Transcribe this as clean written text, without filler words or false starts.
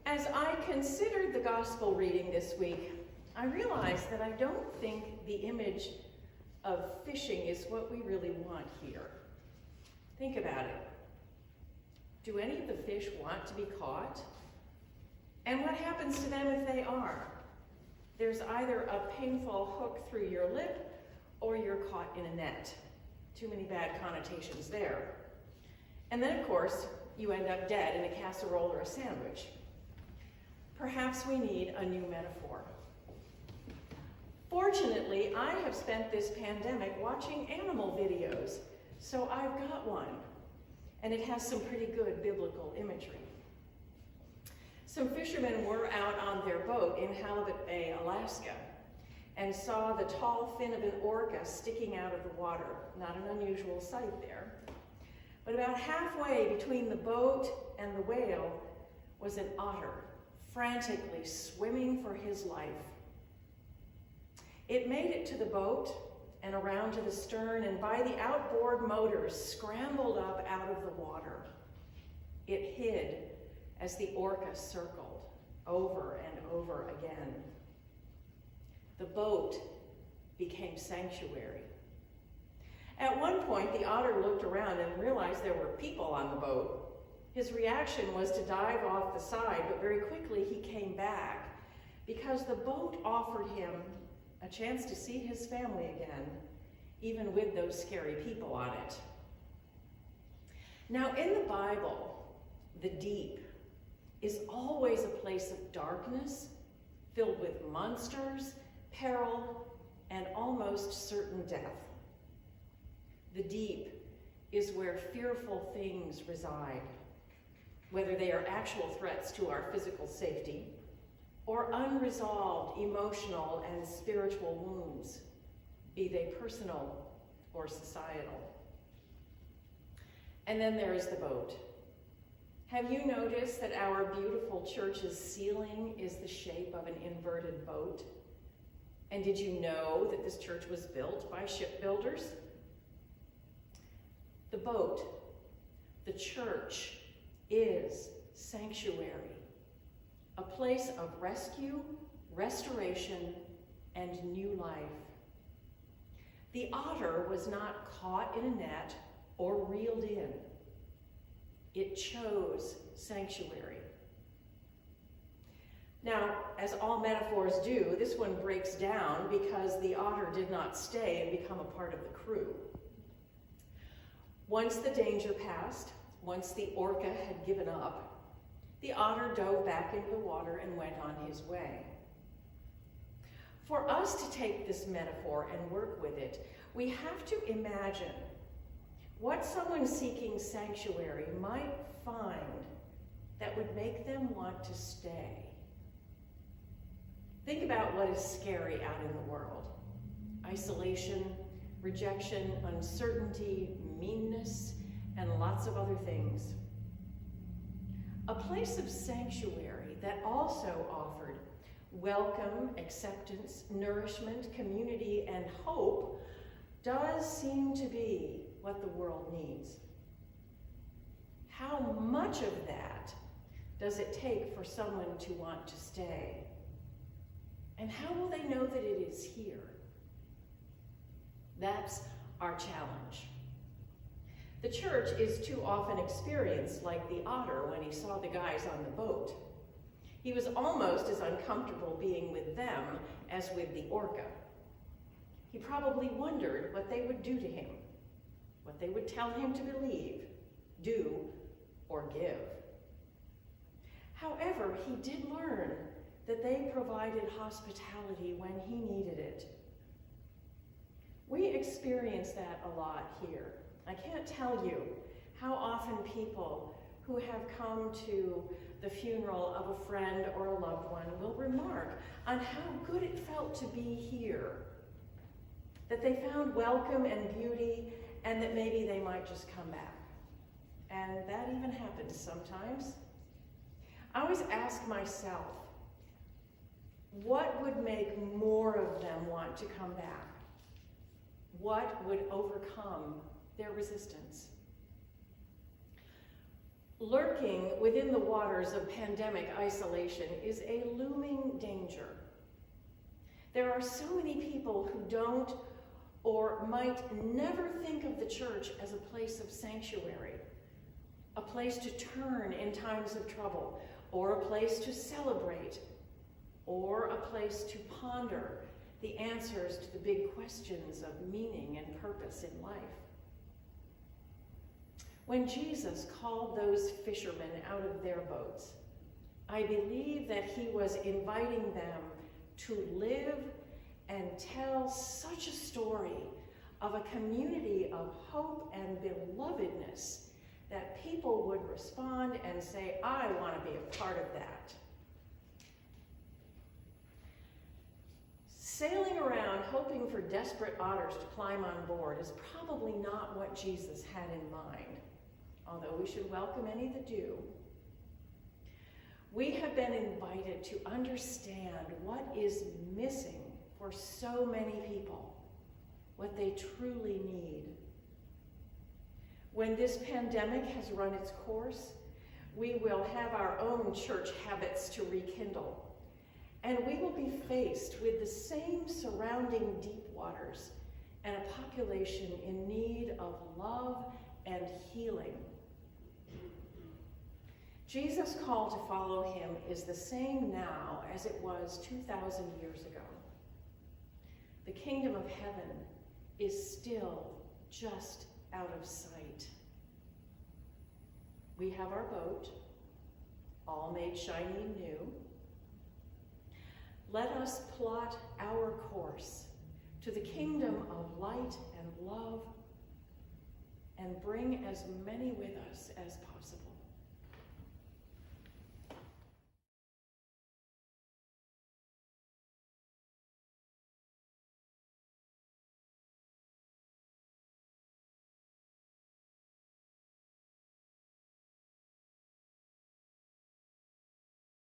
As I considered the gospel reading this week, I realized that I don't think the image of fishing is what we really want here. Think about it. Do any of the fish want to be caught? And what happens to them if they are? There's either a painful hook through your lip or you're caught in a net. Too many bad connotations there. And then, of course, you end up dead in a casserole or a sandwich. Perhaps we need a new metaphor. Fortunately, I have spent this pandemic watching animal videos, so I've got one, and it has some pretty good biblical imagery. Some fishermen were out on their boat in Halibut Bay, Alaska, and saw the tall fin of an orca sticking out of the water. Not an unusual sight there. But about halfway between the boat and the whale was an otter, frantically swimming for his life. It made it to the boat and around to the stern, and by the outboard motors scrambled up out of the water. It hid as the orca circled over and over again. The boat became sanctuary. At one point, the otter looked around and realized there were people on the boat. His reaction was to dive off the side, but very quickly he came back because the boat offered him a chance to see his family again, even with those scary people on it. Now, in the Bible, the deep is always a place of darkness, filled with monsters, peril, and almost certain death. The deep is where fearful things reside, whether they are actual threats to our physical safety or unresolved emotional and spiritual wounds, be they personal or societal. And then there is the boat. Have you noticed that our beautiful church's ceiling is the shape of an inverted boat? And did you know that this church was built by shipbuilders? The boat, the church, is sanctuary, a place of rescue, restoration, and new life. The otter was not caught in a net or reeled in. It chose sanctuary. Now, as all metaphors do, this one breaks down because the otter did not stay and become a part of the crew. Once the danger passed, once the orca had given up, the otter dove back into the water and went on his way. For us to take this metaphor and work with it, we have to imagine what someone seeking sanctuary might find that would make them want to stay. Think about what is scary out in the world. Isolation, rejection, uncertainty, meanness, and lots of other things. A place of sanctuary that also offered welcome, acceptance, nourishment, community, and hope does seem to be what the world needs. How much of that does it take for someone to want to stay? And how will they know that it is here? That's our challenge. The church is too often experienced like the otter when he saw the guys on the boat. He was almost as uncomfortable being with them as with the orca. He probably wondered what they would do to him, what they would tell him to believe, do, or give. However, he did learn that they provided hospitality when he needed it. We experience that a lot here. I can't tell you how often people who have come to the funeral of a friend or a loved one will remark on how good it felt to be here, that they found welcome and beauty, and that maybe they might just come back. And that even happens sometimes. I always ask myself, what would make more of them want to come back? What would overcome their resistance? Lurking within the waters of pandemic isolation is a looming danger. There are so many people who don't or might never think of the church as a place of sanctuary, a place to turn in times of trouble, or a place to celebrate, or a place to ponder the answers to the big questions of meaning and purpose in life. When Jesus called those fishermen out of their boats, I believe that he was inviting them to live and tell such a story of a community of hope and belovedness that people would respond and say, I want to be a part of that. Sailing around hoping for desperate otters to climb on board is probably not what Jesus had in mind, although we should welcome any that do. We have been invited to understand what is missing for so many people, what they truly need. When this pandemic has run its course, we will have our own church habits to rekindle, and we will be faced with the same surrounding deep waters and a population in need of love and healing. Jesus' call to follow him is the same now as it was 2,000 years ago. The kingdom of heaven is still just out of sight. We have our boat, all made shiny new. Let us plot our course to the kingdom of light and love and bring as many with us as possible.